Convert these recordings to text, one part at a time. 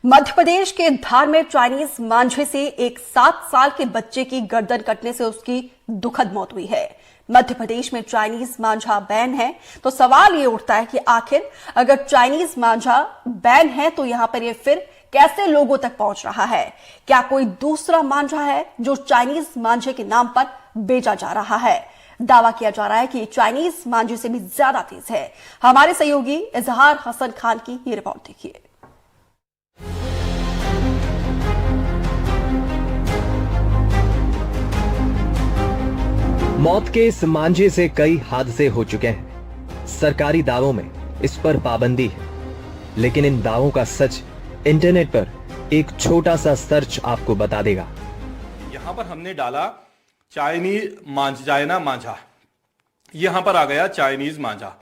मध्य प्रदेश के धार में चाइनीज मांझे से एक 7 साल के बच्चे की गर्दन कटने से उसकी दुखद मौत हुई है। मध्य प्रदेश में चाइनीज मांझा बैन है तो सवाल ये उठता है कि आखिर अगर चाइनीज मांझा बैन है तो यहां पर ये फिर कैसे लोगों तक पहुंच रहा है? क्या कोई दूसरा मांझा है जो चाइनीज मांझे के नाम पर बेचा जा रहा है? दावा किया जा रहा है कि चाइनीज मांझे से भी ज्यादा तेज है। हमारे सहयोगी इजहार हसन खान की ये रिपोर्ट देखिए। मौत के इस मांझे से कई हादसे हो चुके हैं। सरकारी दावों में इस पर पाबंदी है, लेकिन इन दावों का सच इंटरनेट पर एक छोटा सा सर्च आपको बता देगा। यहां पर हमने डाला चाइना मांझा, यहां पर आ गया चाइनीज मांझा।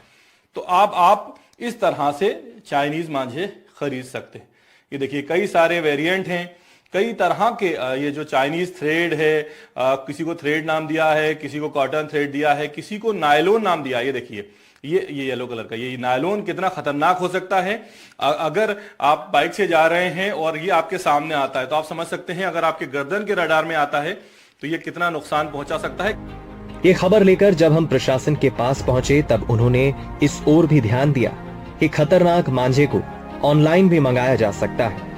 तो आप इस तरह से चाइनीज मांझे खरीद सकते हैं। ये देखिए कई सारे वेरिएंट हैं, कई तरह के। ये जो चाइनीज थ्रेड है, किसी को थ्रेड नाम दिया है, किसी को कॉटन थ्रेड दिया है, किसी को नायलॉन नाम दिया। ये देखिए ये येलो कलर का, ये नायलॉन कितना खतरनाक हो सकता है। अगर आप बाइक से जा रहे हैं और ये आपके सामने आता है तो आप समझ सकते हैं अगर आपके गर्दन के रडार में आता है तो ये कितना नुकसान पहुंचा सकता है। ये खबर लेकर जब हम प्रशासन के पास पहुंचे तब उन्होंने इस ओर भी ध्यान दिया कि खतरनाक मांझे को ऑनलाइन भी मंगाया जा सकता है।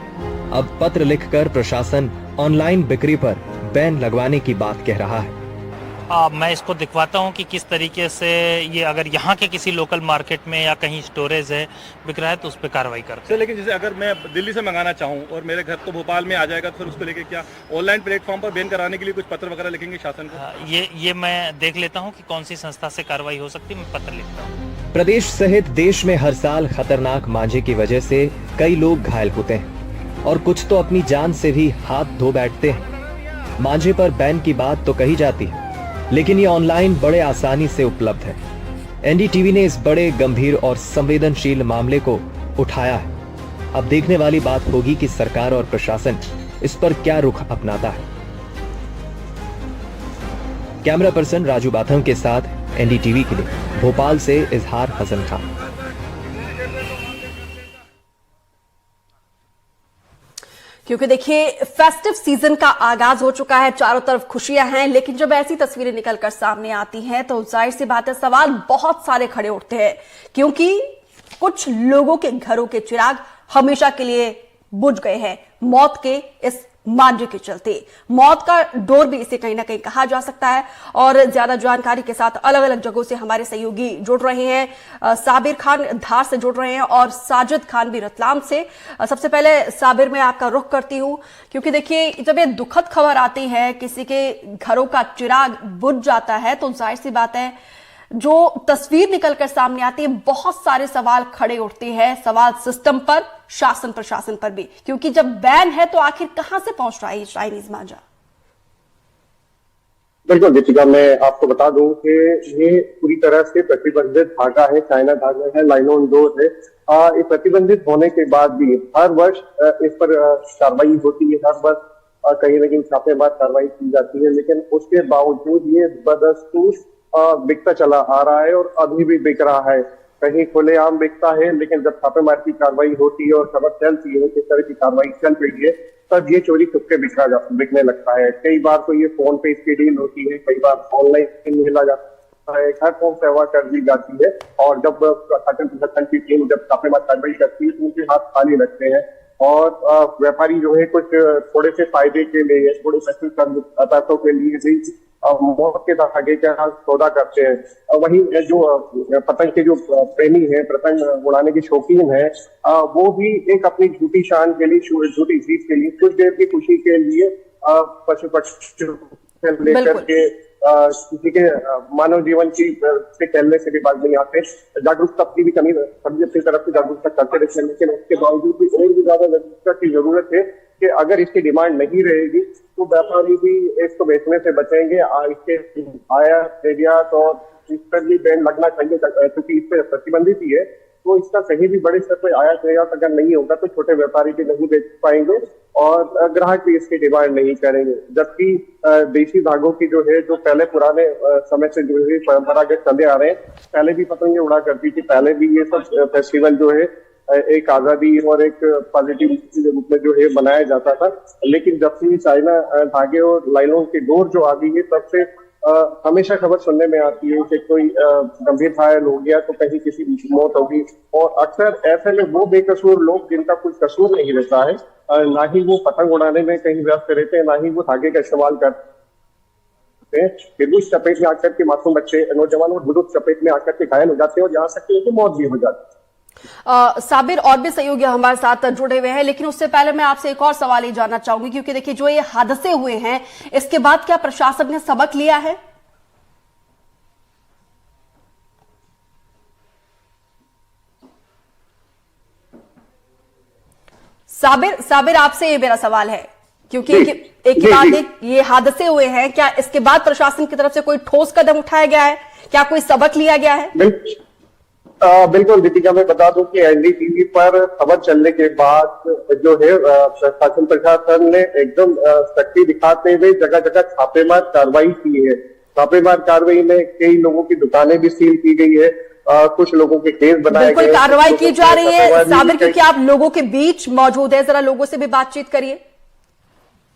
अब पत्र लिखकर प्रशासन ऑनलाइन बिक्री पर बैन लगवाने की बात कह रहा है। मैं इसको दिखवाता हूँ कि किस तरीके से ये अगर यहाँ के किसी लोकल मार्केट में या कहीं स्टोरेज है बिक रहा है तो उस पर कार्रवाई करते हैं। लेकिन जैसे अगर मैं दिल्ली से मंगाना चाहूँ और मेरे घर तो भोपाल में आ जाएगा तो फिर उसको लेके क्या ऑनलाइन प्लेटफॉर्म पर बैन कराने के लिए कुछ पत्र वगैरह लिखेंगे शासन को? ये मैं देख लेता हूँ कि कौन सी संस्था से कार्रवाई हो सकती है, मैं पत्र लिखता हूँ। प्रदेश सहित देश में हर साल खतरनाक मांझे की वजह से कई लोग घायल होते हैं और कुछ तो अपनी जान से भी हाथ धो बैठते हैं। मांझे पर बैन की बात तो कही जाती है, लेकिन ये ऑनलाइन बड़े आसानी से उपलब्ध है। एनडीटीवी ने इस बड़े गंभीर और संवेदनशील मामले को उठाया है। अब देखने वाली बात होगी कि सरकार और प्रशासन इस पर क्या रुख अपनाता है। कैमरा पर्सन राजू बाथम के साथ एनडीटीवी के लिए भोपाल से इजहार हसन खान। क्योंकि देखिए फेस्टिव सीजन का आगाज हो चुका है, चारों तरफ खुशियां हैं, लेकिन जब ऐसी तस्वीरें निकलकर सामने आती हैं तो जाहिर सी बात है सवाल बहुत सारे खड़े उठते हैं। क्योंकि कुछ लोगों के घरों के चिराग हमेशा के लिए बुझ गए हैं मौत के इस मांझे के चलते। मौत का डोर भी इसे कहीं ना कहीं कहा जा सकता है। और ज्यादा जानकारी के साथ अलग अलग जगहों से हमारे सहयोगी जुड़ रहे हैं। साबिर खान धार से जुड़ रहे हैं और साजिद खान भी रतलाम से। सबसे पहले साबिर में आपका रुख करती हूं, क्योंकि देखिए जब ये दुखद खबर आती है किसी के घरों का चिराग बुझ जाता है तो जाहिर सी बात है जो तस्वीर निकलकर सामने आती है बहुत सारे सवाल खड़े उठते हैं। सवाल सिस्टम पर, शासन प्रशासन पर भी, क्योंकि जब बैन है तो आखिर कहां से पहुंच रहा है ये चाइनीज मांझा? बिल्कुल दीपिका, मैं आपको बता दूं कि ये पूरी तरह से प्रतिबंधित धागा है, चाइना धागा है, नायलॉन डोर है। ये प्रतिबंधित होने के बाद भी हर वर्ष इस पर कार्रवाई होती है, हर वर्ष कहीं ना कहीं छापेमार कार्रवाई की जाती है, लेकिन उसके बावजूद ये बदस्तूर बिकता चला आ रहा है और अभी भी बिक रहा है। कहीं खुलेआम बिकता है, लेकिन जब छापेमार की कार्रवाई होती है और खबर चलती है किस तरह की कार्रवाई चल रही है तब ये चोरी छुपके बिकने लगता है। कई बार तो ये फोन पे इसकी डील होती है, कई बार ऑनलाइन मिला जाता है, हर फोन सेवा कर दी जाती है। और जब प्रशासन की टीम जब छापेमार कार्रवाई करती है तो उनके हाथ खाली लगते हैं और व्यापारी जो है कुछ थोड़े से फायदे के लिए, थोड़े पैसों के लिए भी मौत के धागे का सौदा करते हैं। वहीं जो पतंग के जो प्रेमी है, पतंग उड़ाने के शौकीन है, वो भी एक अपनी झूठी शान के लिए, झूठी जीत के लिए, कुछ देर की खुशी के लिए पशु पक्षी लेकर के किसी के मानव जीवन की से खेलने से भी बाज नहीं आते। जागरूकता की भी कमी सभी अपनी तरफ से जागरूकता करते रहते हैं, लेकिन उसके बावजूद भी और भी ज्यादा जागरूकता की जरूरत है कि अगर इसकी डिमांड नहीं रहेगी तो व्यापारी भी इसको बेचने से बचेंगे। इसके आयात निर्यात और इस पर भी बैन लगना चाहिए, क्योंकि इस पर प्रतिबंधित ही है। तो इसका कहीं भी बड़े स्तर पर आयात निर्यात अगर नहीं होगा तो छोटे व्यापारी भी नहीं बेच पाएंगे और ग्राहक भी इसकी डिमांड नहीं करेंगे। जबकि देसी धागों की जो है, जो पहले पुराने समय से जो है परंपरागत चले आ रहे हैं, पहले भी पतंगे उड़ा करती थी, पहले भी ये सब फेस्टिवल जो है एक आजादी और एक पॉजिटिव के रूप में जो है बनाया जाता था। लेकिन जब से चाइना धागे और लाइनों की डोर जो आ गई है, तब से हमेशा खबर सुनने में आती है कि कोई गंभीर घायल हो गया तो कहीं किसी की मौत होगी, और अक्सर ऐसे में वो बेकसूर लोग जिनका कोई कसूर नहीं रहता है, ना ही वो पतंग उड़ाने में कहीं व्यस्त रहते हैं, ना ही वो धागे का इस्तेमाल करते हैं, फिर भी चपेट में आकर के मासूम बच्चे, नौजवान और बुजुर्ग चपेट में आकर के घायल हो जाते हैं और यहाँ तक कि उनकी मौत भी हो जाती है। साबिर, और भी सहयोगी हमारे साथ जुड़े हुए हैं, लेकिन उससे पहले मैं आपसे एक और सवाल ही जानना चाहूंगी, क्योंकि देखिए जो ये हादसे हुए हैं इसके बाद क्या प्रशासन ने सबक लिया है? साबिर आपसे ये मेरा सवाल है, क्योंकि एक के बाद एक ये हादसे हुए हैं, क्या इसके बाद प्रशासन की तरफ से कोई ठोस कदम उठाया गया है? क्या कोई सबक लिया गया है? बिल्कुल दीपिका, मैं बता दूं कि एनडीटीवी पर खबर चलने के बाद जो है शासन प्रशासन ने एकदम सख्ती दिखाते हुए जगह जगह छापेमार कार्रवाई की है। छापेमार कार्रवाई में कई लोगों की दुकानें भी सील की गई है, कुछ लोगों के केस बनाए गए, बिल्कुल कार्रवाई की जा रही है। साबिर, क्योंकि आप लोगों के बीच मौजूद है, जरा लोगों से भी बातचीत करिए।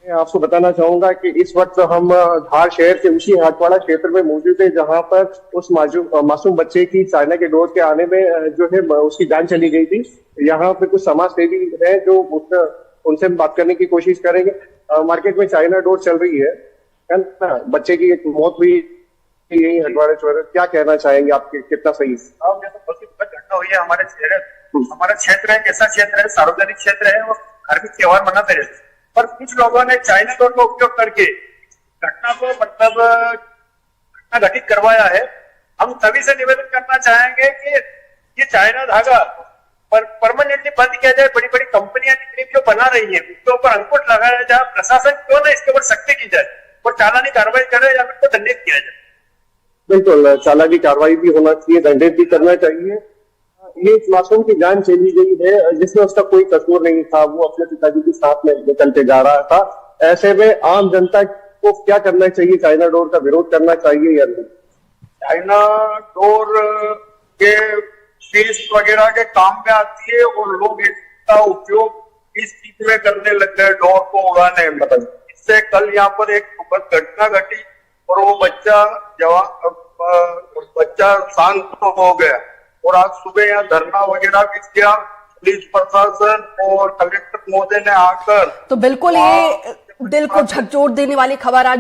मैं आपको बताना चाहूंगा कि इस वक्त हम धार शहर के उसी हाटवाड़ा क्षेत्र में मौजूद है, जहां पर उस मासूम बच्चे की चाइना के डोर के आने में जो है उसकी जान चली गई थी। यहाँ पे कुछ समाज सेवी है जो उनसे बात करने की कोशिश करेंगे। मार्केट में चाइना डोर चल रही है ना, बच्चे की एक मौत हुई यही हटवाड़े चौराहे, क्या कहना चाहेंगे आपके, कितना सही? घटना हुई है हमारा क्षेत्र है, कैसा क्षेत्र है, सार्वजनिक क्षेत्र है और धार्मिक त्योहार मनाते रहते हैं, पर कुछ लोगों ने चाइना डोर का उपयोग करके घटना को घटना घटित करवाया है। हम सभी से निवेदन करना चाहेंगे कि ये चाइना धागा पर परमानेंटली बंद किया जाए। बड़ी बड़ी कंपनियां जो बना रही है उसके ऊपर अंकुश लगाया जाए। प्रशासन क्यों ना इसके ऊपर सख्ती की जाए और चालानी कार्रवाई करे या फिर दंडित किया जाए। बिल्कुल, चालानी कार्रवाई भी होना चाहिए, दंडित भी करना चाहिए। ये एक मासूम की जान चली गई है जिसमें उसका कोई कसूर नहीं था, वो अपने पिताजी के साथ में निकलते जा रहा था। ऐसे में आम जनता को क्या करना चाहिए? चाइना डोर का विरोध करना चाहिए या नहीं? चाइना डोर के फीस वगैरह के काम में आती है और लोग इसका उपयोग इस चीज में करने लग गए, डोर को उड़ाने में। इससे कल यहाँ पर एक दुखद घटना घटी और वो बच्चा शांत हो गया और आज सुबह यहाँ धरना वगैरह भी किया। पुलिस प्रशासन और कलेक्टर महोदय ने आकर, तो बिल्कुल ये दिल को झकझोर देने वाली खबर आज